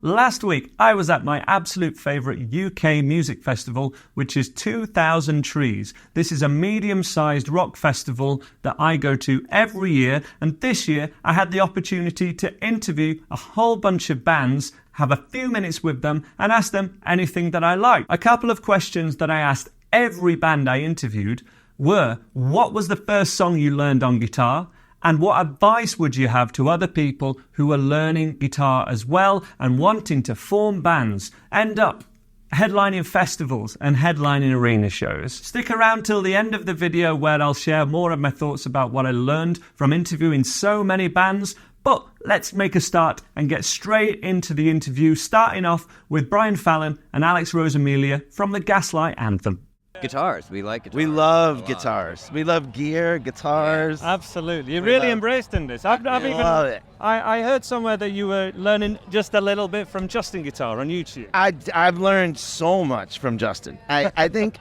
Last week, I was at my absolute favourite UK music festival, which is 2000 Trees. This is a medium-sized rock festival that I go to every year, and this year I had the opportunity to interview a whole bunch of bands, have a few minutes with them, and ask them anything that I like. A couple of questions that I asked every band I interviewed were, what was the first song you learned on guitar? And what advice would you have to other people who are learning guitar as well and wanting to form bands, end up headlining festivals and headlining arena shows? Stick around till the end of the video where I'll share more of my thoughts about what I learned from interviewing so many bands. But let's make a start and get straight into the interview, starting off with Brian Fallon and Alex Rosamilia from the Gaslight Anthem. Guitars. We like guitars. We love guitars. We love gear, guitars. Yeah, absolutely. You really embraced in this. I've even love it. I heard somewhere that you were learning just a little bit from Justin Guitar on YouTube. I've learned so much from Justin. I think,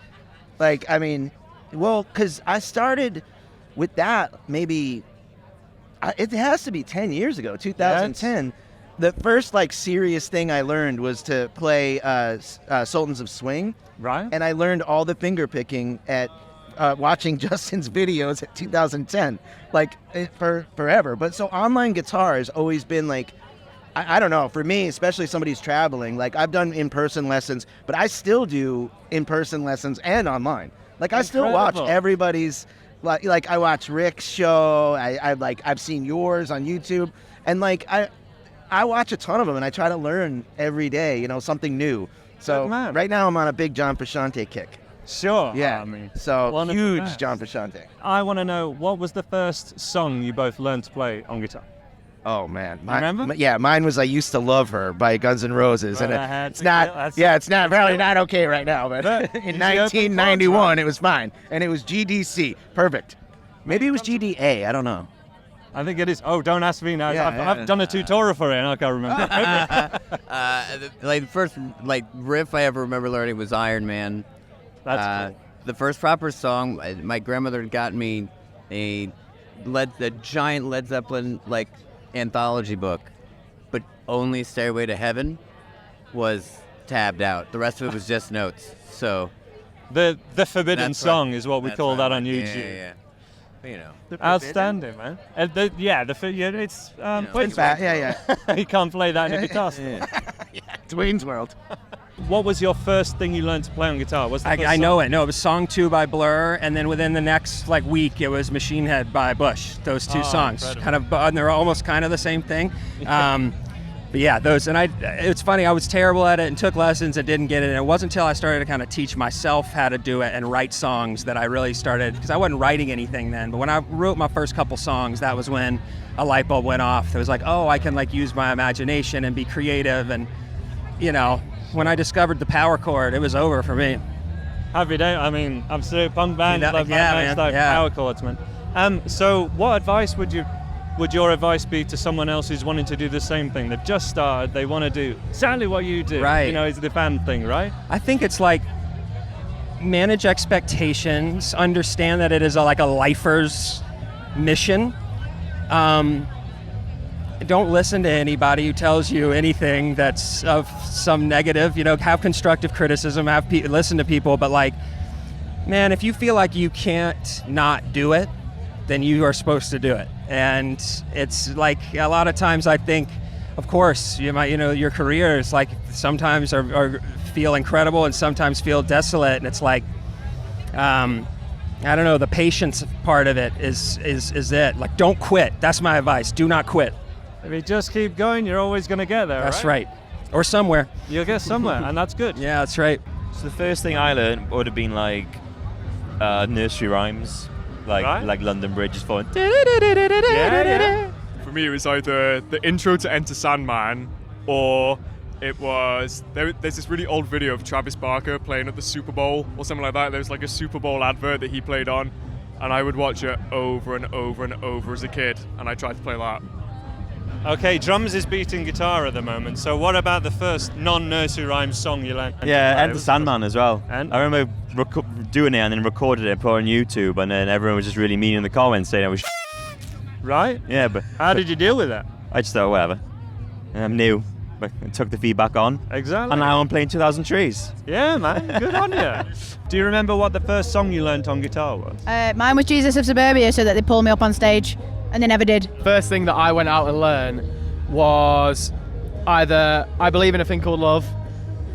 because I started with that maybe, it has to be 10 years ago, 2010. Yes. The first serious thing I learned was to play Sultans of Swing. Right. And I learned all the finger picking at watching Justin's videos at 2010, for forever. But so online guitar has always been I don't know, for me, especially somebody who's traveling, I've done in-person lessons, but I still do in-person lessons and online. I still watch everybody's, I watch Rick's show, I've seen yours on YouTube, and I watch a ton of them, and I try to learn every day, something new. So right now I'm on a big John Frusciante kick. Sure. Yeah. Huge John Frusciante. I want to know, what was the first song you both learned to play on guitar? Oh man, remember? Yeah, mine was "I Used to Love Her" by Guns N' Roses, and it's not. Probably not okay right now, but in 1991 it was fine, and it was GDC. Perfect. Maybe it was GDA. I don't know. I think it is. Oh, don't ask me now. Yeah, I've done a tutorial for it and I can't remember. The first riff I ever remember learning was Iron Man. That's cool. The first proper song, my grandmother got me a giant Led Zeppelin anthology book, but only Stairway to Heaven was tabbed out. The rest of it was just notes. So the forbidden song is what we call that on YouTube. Yeah. Outstanding, man. It's you can't play that in a guitar store. Yeah, Dwayne's World. What was your first thing you learned to play on guitar? I know it. No, it was Song 2 by Blur, and then within the next week, it was Machine Head by Bush. Those two songs, incredible. and they're almost kind of the same thing. But yeah, those, and it's funny, I was terrible at it and took lessons and didn't get it, and it wasn't until I started to kind of teach myself how to do it and write songs that I really started, because I wasn't writing anything then, but when I wrote my first couple songs, that was when a light bulb went off. It was I can use my imagination and be creative, and when I discovered the power chord, it was over for me. Happy day. I mean, absolute punk band, power chords, man. So what advice would your advice be to someone else who's wanting to do the same thing? They've just started, they want to do exactly what you do. Right. It's the band thing, right? I think it's manage expectations, understand that it is a lifer's mission. Don't listen to anybody who tells you anything that's of some negative. Have constructive criticism, listen to people, but man, if you feel like you can't not do it, then you are supposed to do it. And it's a lot of times I think, of course, your careers sometimes are feel incredible and sometimes feel desolate, and it's I don't know, the patience part of it is it. Don't quit. That's my advice. Do not quit. If you just keep going, you're always going to get there. That's right. Or somewhere. You'll get somewhere, and that's good. Yeah, that's right. So the first thing I learned would have been nursery rhymes, like London Bridge is falling. Yeah. For me, it was either the intro to Enter Sandman, or it was there's this really old video of Travis Barker playing at the Super Bowl or something like that. There was a Super Bowl advert that he played on, and I would watch it over and over and over as a kid, and I tried to play that. Okay, drums is beating guitar at the moment, so what about the first non-nursery rhyme song you learned? Yeah, Enter Sandman as well. And? I remember doing it and then recorded it and put it on YouTube, and then everyone was just really mean in the comments saying I was Right? Yeah, but... How did you deal with that? I just thought, whatever. I'm new. and took the feedback on. Exactly. And now I'm playing 2,000 Trees. Yeah, man. Good on you. Do you remember what the first song you learnt on guitar was? Mine was Jesus of Suburbia, so that they pull me up on stage, and they never did. First thing that I went out and learned was either I Believe in a Thing Called Love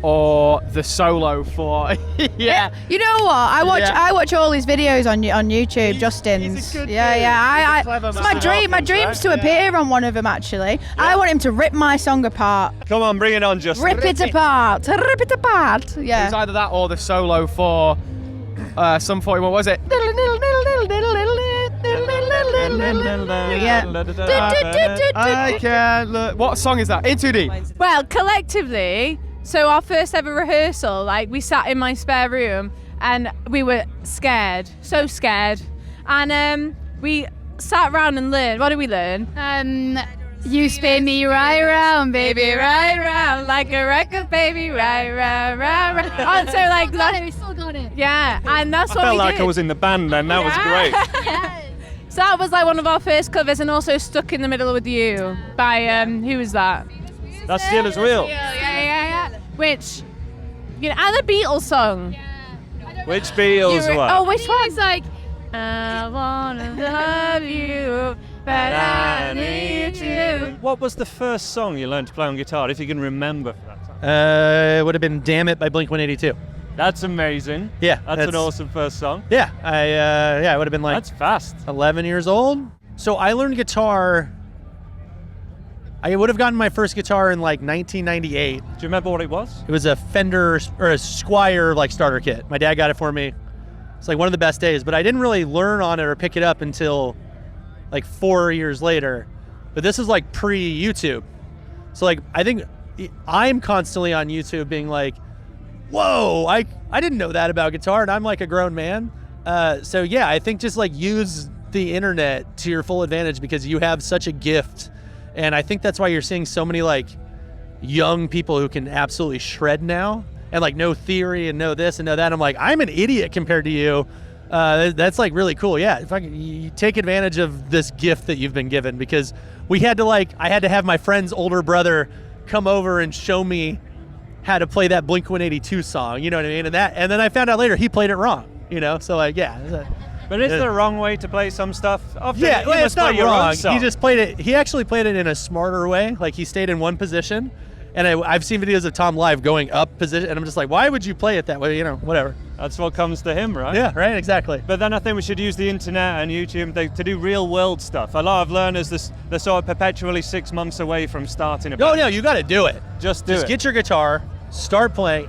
or the solo for yeah. You know what? I watch all his videos on YouTube, Justin's. It's my dream's to appear on one of them actually. Yeah. I want him to rip my song apart. Come on, bring it on, Justin. Rip it apart. Yeah. It's either that or the solo for Sum 41. What was it? I can't look. What song is that? In 2D. Well, collectively. So our first ever rehearsal, like we sat in my spare room and we were scared, so scared. And we sat around and learned. What did we learn? You spin me right round, baby, right round, like a record, baby, right round, round, round. And so like that. We still got it. Yeah, and that's what we did. I felt like I was in the band then. That was great. So that was like one of our first covers, and also Stuck in the Middle with You by who was that? That's Steelers Wheel. Yeah. Which, you know, and the Beatles song. Which Beatles one? Oh, which one? It's like, I wanna love you, but I need you. What was the first song you learned to play on guitar, if you can remember for that time? It would have been Damn It by Blink-182. That's amazing. Yeah. That's an awesome first song. Yeah, I would have been like... That's fast. 11 years old. So I learned guitar... I would have gotten my first guitar in like 1998. Do you remember what it was? It was a Fender or a Squier like starter kit. My dad got it for me. It's like one of the best days, but I didn't really learn on it or pick it up until like 4 years later. But this is like pre-YouTube. So like I think I'm constantly on YouTube being like, whoa, I didn't know that about guitar, and I'm like a grown man. So yeah, I think just like use the internet to your full advantage because you have such a gift. And I think that's why you're seeing so many like young people who can absolutely shred now and like know theory and know this and know that. I'm like, I'm an idiot compared to you. That's like really cool. Yeah, if you take advantage of this gift that you've been given, because I had to have my friend's older brother come over and show me how to play that Blink-182 song. You know what I mean? And then I found out later he played it wrong. You know, so like yeah. But is there a wrong way to play some stuff? Often yeah, well, it's not wrong. He just played it. He actually played it in a smarter way. Like he stayed in one position, and I've seen videos of Tom live going up position, and I'm just like, why would you play it that way? You know, whatever. That's what comes to him, right? Yeah, right, exactly. But then I think we should use the internet and YouTube to do real world stuff. A lot of learners, they're sort of perpetually 6 months away from starting a band. No, you got to do it. Just get your guitar, start playing.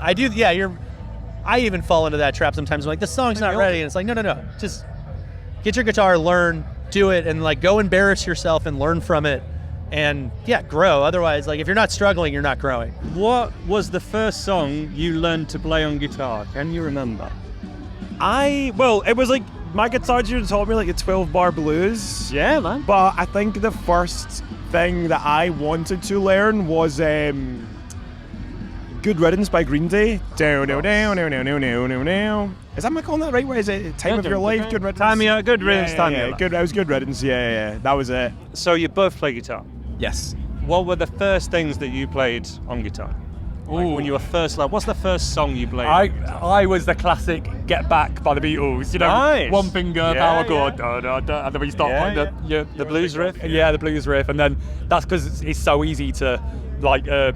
I even fall into that trap sometimes. I'm like, the song's not ready, and it's like, no, just get your guitar, learn, do it, and like go embarrass yourself and learn from it, and yeah, grow. Otherwise, like if you're not struggling, you're not growing. What was the first song you learned to play on guitar? Can you remember? It was like my guitar teacher taught me like a 12-bar blues. Yeah, man. But I think the first thing that I wanted to learn was Good Riddance by Green Day. Down. Is that am I calling that right? What is it? Time of Your Life? Good Riddance? Good Riddance, Time of Your Life. It was Good Riddance, yeah. That was it. So you both play guitar? Yes. What were the first things that you played on guitar? Like when you were first, like, what's the first song you played? I was the classic Get Back by the Beatles. You know, nice. One finger, power chord, da, da, da, and then we start playing the blues riff. Yeah, the blues riff, and then that's because it's so easy to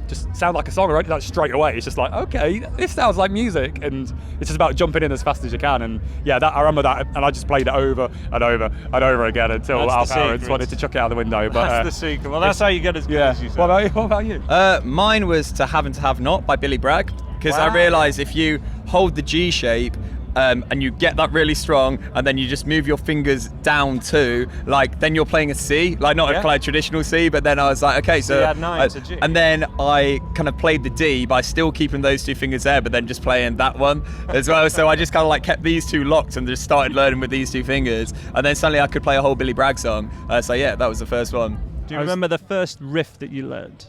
just sound like a song, right? Like straight away, it's just like, okay, this sounds like music, and it's just about jumping in as fast as you can. And yeah, I remember that, and I just played it over and over and over again until our parents wanted to chuck it out the window. But that's the secret. Well, that's how you get as good as you say. What about you? Mine was To Have and To Have Not by Billy Bragg, because I realised if you hold the G shape and you get that really strong, and then you just move your fingers down too, like then you're playing a C, like not a traditional C, but then I was like, okay, so you had 9 to G. And then I kind of played the D by still keeping those 2 fingers there, but then just playing that one as well. So I just kind of like kept these 2 locked and just started learning with these 2 fingers, and then suddenly I could play a whole Billy Bragg song. So yeah, that was the first one. Do you remember the first riff that you learned?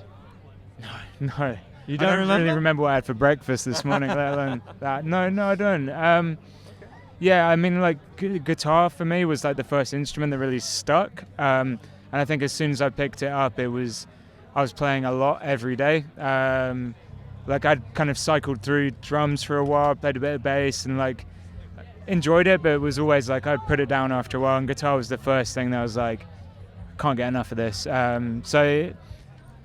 No. You don't remember? Really remember what I had for breakfast this morning, let alone that. No, I don't. Yeah, I mean, like guitar for me was like the first instrument that really stuck. And I think as soon as I picked it up, it was I was playing a lot every day. Like I'd kind of cycled through drums for a while, played a bit of bass, and like enjoyed it, but it was always like I'd put it down after a while. And guitar was the first thing that I was like, can't get enough of this. So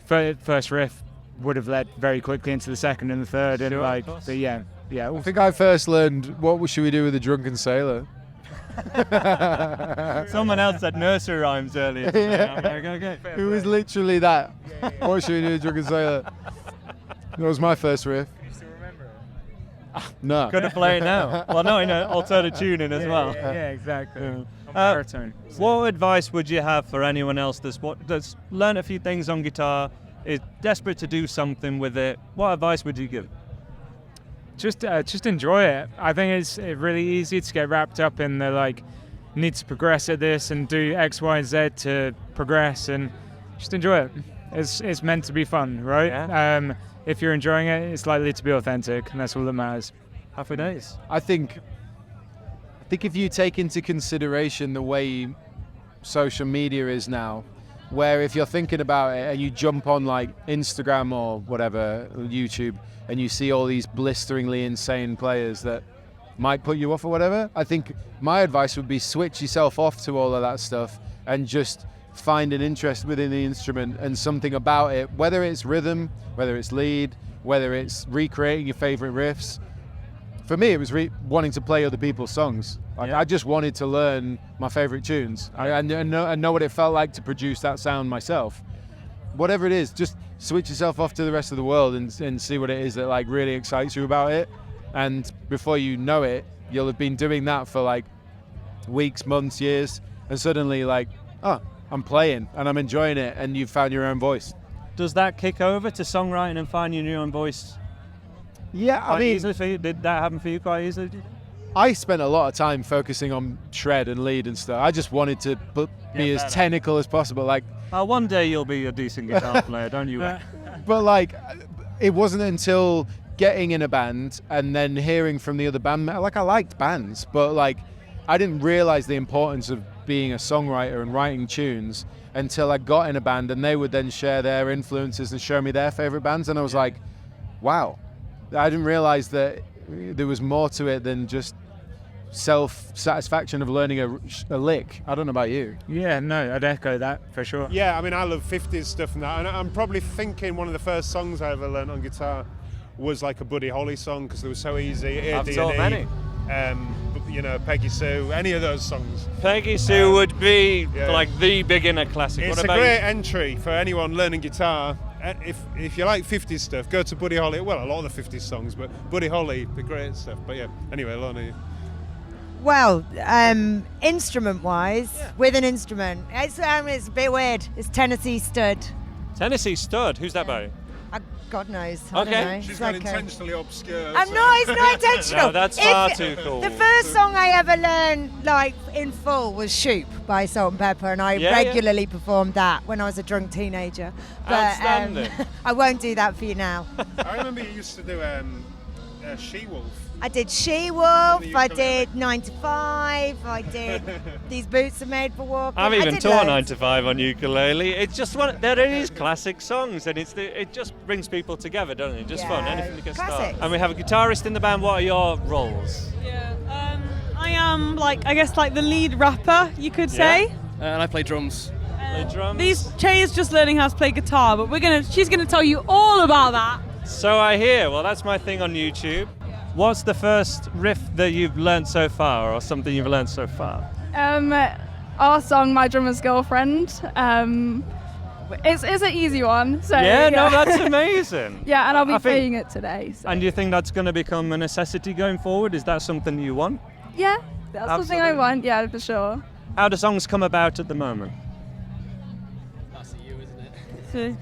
first riff would have led very quickly into the second and the third, and like, but yeah. I think I first learned what should we do with a drunken sailor. Someone else said nursery rhymes earlier. Yeah. I'm like, okay. It was literally that. What should we do with a drunken sailor? That was my first riff. Do you still remember it? No. Could have played it now. Well, no, in alternate tuning as well. Yeah, exactly. What advice would you have for anyone else that's learned a few things on guitar, is desperate to do something with it? What advice would you give? Just enjoy it. I think it's really easy to get wrapped up in the like need to progress at this and do X, Y, and Z to progress, and just enjoy it. It's meant to be fun, right? Yeah. If you're enjoying it, it's likely to be authentic, and that's all that matters. Happy days. I think if you take into consideration the way social media is now, where if you're thinking about it and you jump on like Instagram or whatever, YouTube, and you see all these blisteringly insane players that might put you off or whatever, I think my advice would be switch yourself off to all of that stuff and just find an interest within the instrument and something about it, whether it's rhythm, whether it's lead, whether it's recreating your favorite riffs. For me, it was wanting to play other people's songs. Like, I just wanted to learn my favorite tunes. I know what it felt like to produce that sound myself. Whatever it is, just switch yourself off to the rest of the world and see what it is that like really excites you about it. And before you know it, you'll have been doing that for like weeks, months, years, and suddenly like, oh, I'm playing and I'm enjoying it, and you've found your own voice. Does that kick over to songwriting and finding your own voice? Yeah, I mean, easily for you? Did that happen for you quite easily? I spent a lot of time focusing on shred and lead and stuff. I just wanted to be as technical as possible. Like, one day you'll be a decent guitar player, don't you? But like, it wasn't until getting in a band and then hearing from the other band, like I liked bands, but like I didn't realize the importance of being a songwriter and writing tunes until I got in a band, and they would then share their influences and show me their favorite bands, and I was like, wow, I didn't realize that there was more to it than just self-satisfaction of learning a lick. I don't know about you. Yeah, no, I'd echo that for sure. Yeah, I mean, I love 50s stuff and that, and I'm probably thinking one of the first songs I ever learned on guitar was like a Buddy Holly song, because they were so easy. I've so many. You know, Peggy Sue, any of those songs. Peggy Sue would be like the beginner classic. It's a great entry for anyone learning guitar. If you like 50s stuff, go to Buddy Holly. Well, a lot of the 50s songs, but Buddy Holly, the great stuff. But yeah, anyway, Lorna. Well, instrument-wise, with an instrument, it's a bit weird. It's Tennessee Stud. Tennessee Stud? Who's that by? God knows. I don't know. She's got intentionally obscure. I'm not. It's not intentional. No, that's far too cool. The first song I ever learned, like in full, was "Shoop" by Salt and Pepper, and I regularly performed that when I was a drunk teenager. But outstanding. I won't do that for you now. I remember you used to do She Wolf. I did She Wolf, I did 9 to 5, I did These Boots Are Made for Walking. I've even taught 9 to 5 on ukulele. It's just there it is, classic songs, and it just brings people together, doesn't it? Just fun, anything to get started. And we have a guitarist in the band. What are your roles? Yeah, I am I guess the lead rapper, you could say. And I play drums. Chay is just learning how to play guitar, but she's gonna tell you all about that. So I hear. Well, that's my thing on YouTube. What's the first riff that you've learned so far, or something you've learned so far? Our song, My Drummer's Girlfriend. It's an easy one. So no, that's amazing. Yeah, and I'll be playing it today. So. And do you think that's going to become a necessity going forward? Is that something you want? Yeah, that's something I want. Yeah, for sure. How do songs come about at the moment? That's you, isn't it?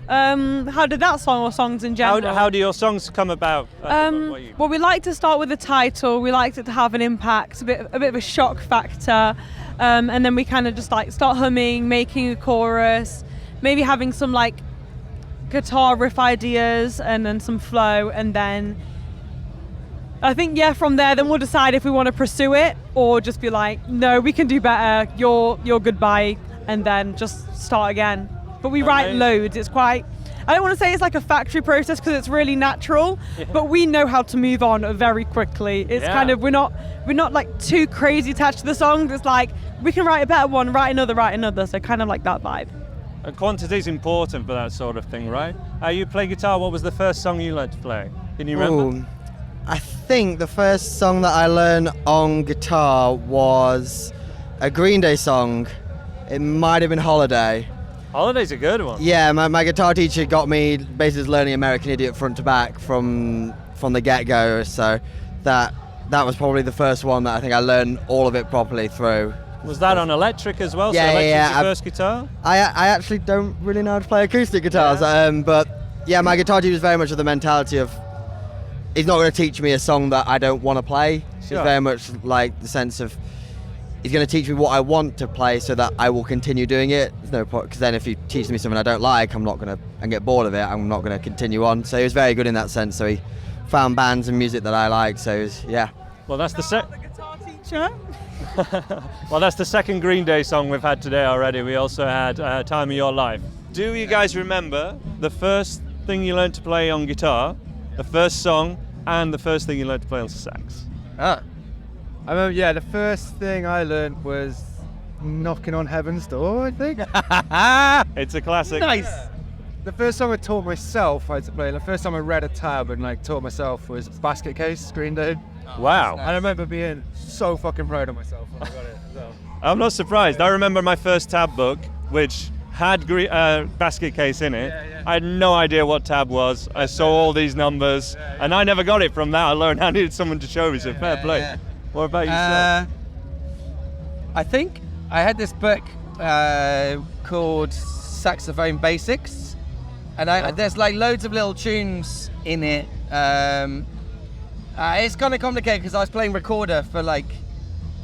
How did that song or songs in general? How do your songs come about? Well, we like to start with the title. We liked it to have an impact, a bit of a shock factor, and then we kind of just start humming, making a chorus, maybe having some guitar riff ideas and then some flow, and then I think from there then we'll decide if we want to pursue it or just be like, no, we can do better. You're goodbye, and then just start again. but we write loads. It's quite, I don't want to say it's like a factory process because it's really natural, but we know how to move on very quickly. It's kind of, we're not like too crazy attached to the songs. It's like, we can write a better one, write another. So kind of like that vibe. And quantity is important for that sort of thing, right? You play guitar. What was the first song you learned to play? Can you remember? Ooh, I think the first song that I learned on guitar was a Green Day song. It might have been Holiday. Holiday's a good one. Yeah, my guitar teacher got me basically just learning American Idiot front to back from the get-go. So that was probably the first one that I think I learned all of it properly through. Was that on electric as well? Yeah, so electric's yeah. your first guitar? I actually don't really know how to play acoustic guitars, but yeah, my guitar teacher was very much of the mentality of he's not going to teach me a song that I don't want to play. It's very much like the sense of he's going to teach me what I want to play so that I will continue doing it. There's no point, because then if he teaches me something I don't like, I'm not going to and get bored of it. I'm not going to continue on. So he was very good in that sense. So he found bands and music that I like. So it was, yeah. Well, that's the guitar teacher. Well, that's the second Green Day song we've had today already. We also had Time of Your Life. Do you guys remember the first thing you learned to play on guitar, the first song, and the first thing you learned to play on sax? I remember, the first thing I learned was Knocking on Heaven's Door, I think. It's a classic. Nice. The first song I taught myself I had to play, the first time I read a tab and taught myself was Basket Case, Green Day. Wow. And I remember being so fucking proud of myself when I got it. So. I'm not surprised. I remember my first tab book, which had Basket Case in it. I had no idea what tab was. I saw all these numbers, and I never got it from that. I learned I needed someone to show me, so fair play. What about yourself? I think I had this book called Saxophone Basics, and there's like loads of little tunes in it. It's kind of complicated because I was playing recorder for like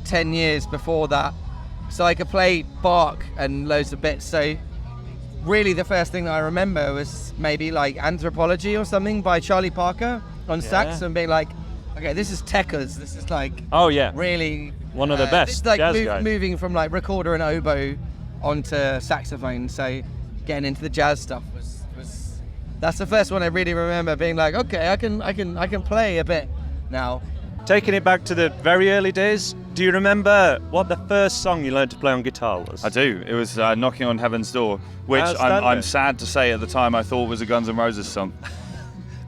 10 years before that, so I could play Bach and loads of bits. So really the first thing that I remember was maybe like Anthropology or something by Charlie Parker on sax, and being like, okay, this is Techers. This is like, really one of the best It's like jazz guys. Moving from like recorder and oboe onto saxophone. So getting into the jazz stuff was that's the first one I really remember being like, okay, I can play a bit now. Taking it back to the very early days, do you remember what the first song you learned to play on guitar was? I do. It was Knocking on Heaven's Door, which I'm sad to say at the time I thought was a Guns N' Roses song.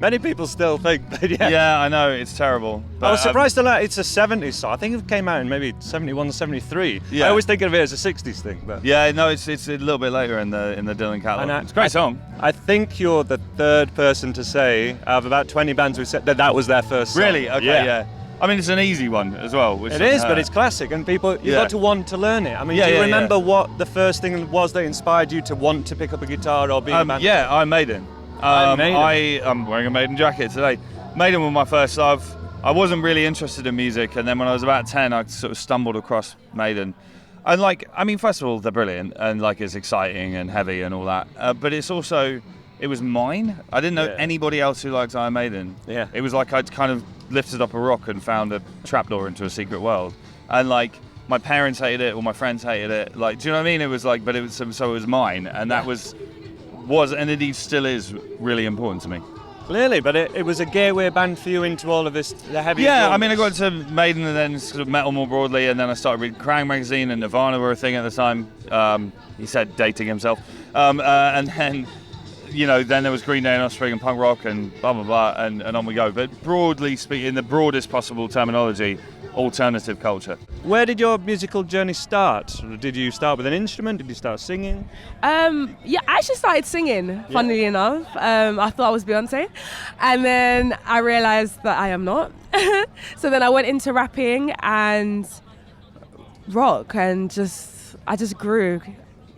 Many people still think, but Yeah, I know, it's terrible. But, I was surprised that it's a 70s song. I think it came out in maybe 71 or 73. Yeah. I always think of it as a 60s thing. But yeah, no, it's a little bit later in the Dylan catalog. It's a great song. I think you're the third person to say, of about 20 bands who said that was their first song. Really? Okay, yeah. I mean, it's an easy one as well. It is, but it's classic, and people, you've got to want to learn it. I mean, do you remember what the first thing was that inspired you to want to pick up a guitar or be a band? Yeah, Iron Maiden. I'm wearing a Maiden jacket today. Maiden was my first love. I wasn't really interested in music, and then when I was about 10, I sort of stumbled across Maiden. And first of all, they're brilliant, and it's exciting and heavy and all that. But it's also, it was mine. I didn't know anybody else who liked Iron Maiden. Yeah. It was like I'd kind of lifted up a rock and found a trapdoor into a secret world. And my parents hated it, or my friends hated it. Do you know what I mean? It was but it was mine, and that was and indeed still is really important to me. Clearly, but it was a gateway band for you into all of this, the heavy. Yeah, genres. I mean, I got into Maiden and then sort of metal more broadly, and then I started reading Crae magazine, and Nirvana were a thing at the time. He said dating himself, and then then there was Green Day and Offspring and punk rock and blah blah blah, and on we go. But broadly speaking, in the broadest possible terminology, alternative culture. Where did your musical journey start? Did you start with an instrument? Did you start singing? I actually started singing, funnily enough. I thought I was Beyonce. And then I realized that I am not. So then I went into rapping and rock, and I just grew,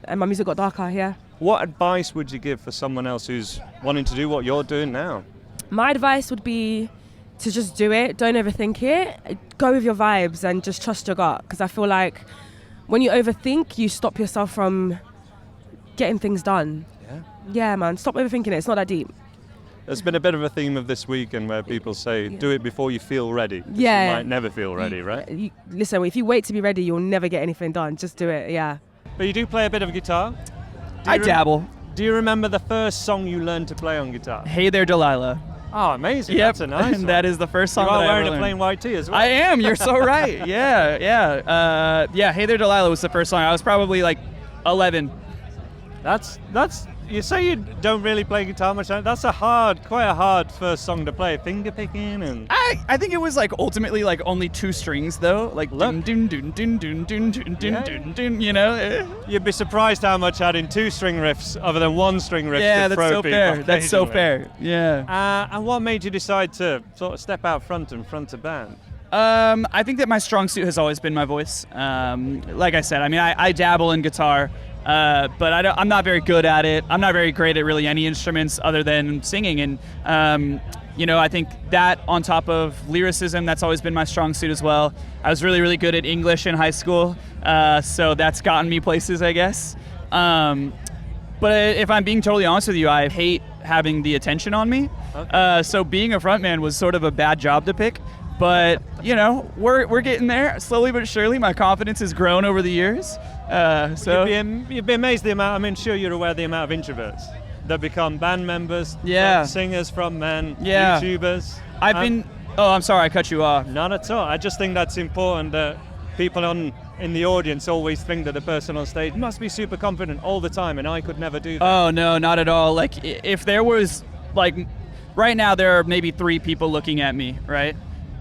and my music got darker, yeah. What advice would you give for someone else who's wanting to do what you're doing now? My advice would be to just do it. Don't overthink it. Go with your vibes and just trust your gut. Because I feel like when you overthink, you stop yourself from getting things done. Yeah, man. Stop overthinking it. It's not that deep. There's been a bit of a theme of this weekend where people say, do it before you feel ready. Yeah. You might never feel ready, right? Listen, if you wait to be ready, you'll never get anything done. Just do it, yeah. But you do play a bit of guitar? I dabble. Do you remember the first song you learned to play on guitar? Hey There, Delilah. Oh, amazing. Yep. That's a nice one. That is the first song You are that I wearing ever a plain learned. white tee as well. I am. You're so right. Yeah. Hey There, Delilah was the first song. I was probably like 11. That's. You say you don't really play guitar much. That's quite a hard first song to play. Finger picking and. I think it was like ultimately like only 2 strings though, like dun dun dun dun dun dun dun dun dun. You know. You'd be surprised how much adding 2-string riffs other than 1-string riffs. Yeah, could that's throw so people fair. That's so occasionally. fair. Yeah. And what made you decide to sort of step out front and front a band? I think that my strong suit has always been my voice. Like I said, I mean, I dabble in guitar, but I'm not very good at it. I'm not very great at really any instruments other than singing. And, I think that on top of lyricism, that's always been my strong suit as well. I was really, really good at English in high school, so that's gotten me places, I guess. But if I'm being totally honest with you, I hate having the attention on me. Okay. So being a frontman was sort of a bad job to pick. But, we're getting there. Slowly but surely, my confidence has grown over the years. So You'd be amazed the amount, sure you're aware of the amount of introverts that become band members, yeah, singers, frontmen, yeah, YouTubers. I'm sorry, I cut you off. Not at all. I just think that's important that people in the audience always think that the person on stage must be super confident all the time, and I could never do that. Oh, no, not at all. Like, if there was, like, right now there are maybe 3 people looking at me, right?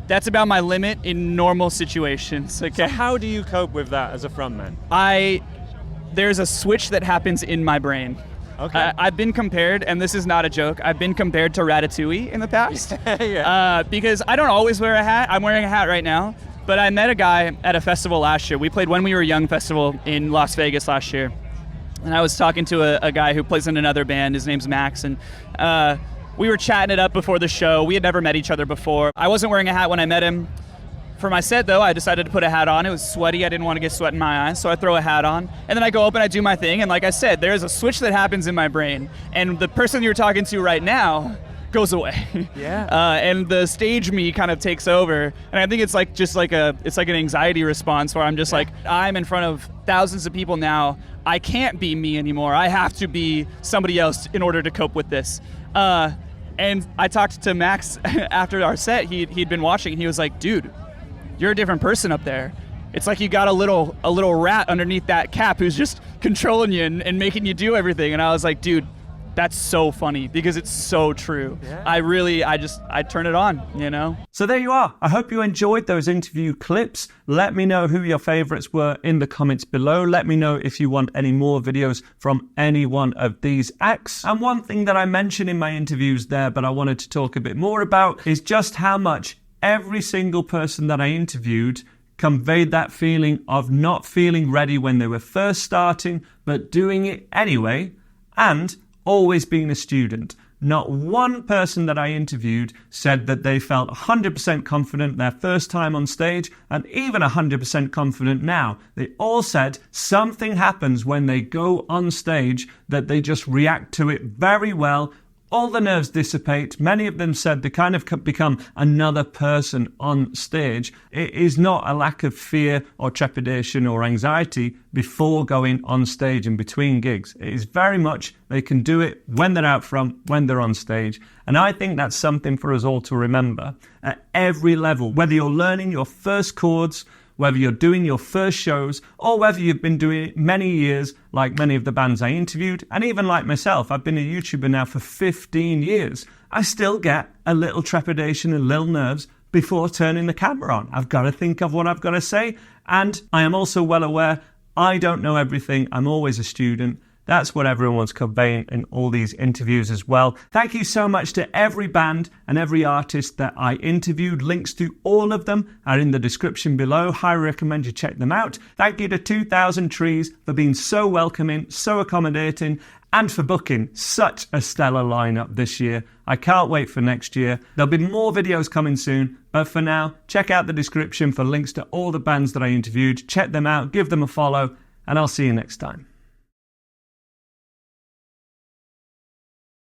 That's about my limit in normal situations. Okay. So how do you cope with that as a frontman? There's a switch that happens in my brain. Okay. I've been compared, and this is not a joke, I've been compared to Ratatouille in the past. Yeah. Because I don't always wear a hat. I'm wearing a hat right now. But I met a guy at a festival last year. We played When We Were Young festival in Las Vegas last year. And I was talking to a guy who plays in another band. His name's Max. And we were chatting it up before the show. We had never met each other before. I wasn't wearing a hat when I met him. For my set, though, I decided to put a hat on. It was sweaty. I didn't want to get sweat in my eyes, so I throw a hat on. And then I go up and I do my thing. And like I said, there's a switch that happens in my brain. And the person you're talking to right now goes away. Yeah. And the stage me kind of takes over. And I think it's like it's like an anxiety response where I'm just like, I'm in front of thousands of people now. I can't be me anymore. I have to be somebody else in order to cope with this. And I talked to Max after our set. He'd been watching, and he was like, dude, you're a different person up there. It's like you got a little rat underneath that cap who's just controlling you and making you do everything. And I was like, dude, that's so funny because it's so true. Yeah. I turn it on, So there you are. I hope you enjoyed those interview clips. Let me know who your favorites were in the comments below. Let me know if you want any more videos from any one of these acts. And one thing that I mentioned in my interviews there, but I wanted to talk a bit more about, is just how much every single person that I interviewed conveyed that feeling of not feeling ready when they were first starting, but doing it anyway, and always being a student. Not one person that I interviewed said that they felt 100% confident their first time on stage, and even 100% confident now. They all said something happens when they go on stage that they just react to it very well. All the nerves dissipate. Many of them said they kind of become another person on stage. It is not a lack of fear or trepidation or anxiety before going on stage and between gigs. It is very much they can do it when they're out front, when they're on stage. And I think that's something for us all to remember at every level, whether you're learning your first chords, whether you're doing your first shows, or whether you've been doing it many years, like many of the bands I interviewed, and even like myself. I've been a YouTuber now for 15 years. I still get a little trepidation and little nerves before turning the camera on. I've got to think of what I've got to say, and I am also well aware I don't know everything. I'm always a student. That's what everyone's conveying in all these interviews as well. Thank you so much to every band and every artist that I interviewed. Links to all of them are in the description below. Highly recommend you check them out. Thank you to 2000 Trees for being so welcoming, so accommodating, and for booking such a stellar lineup this year. I can't wait for next year. There'll be more videos coming soon, but for now, check out the description for links to all the bands that I interviewed. Check them out, give them a follow, and I'll see you next time.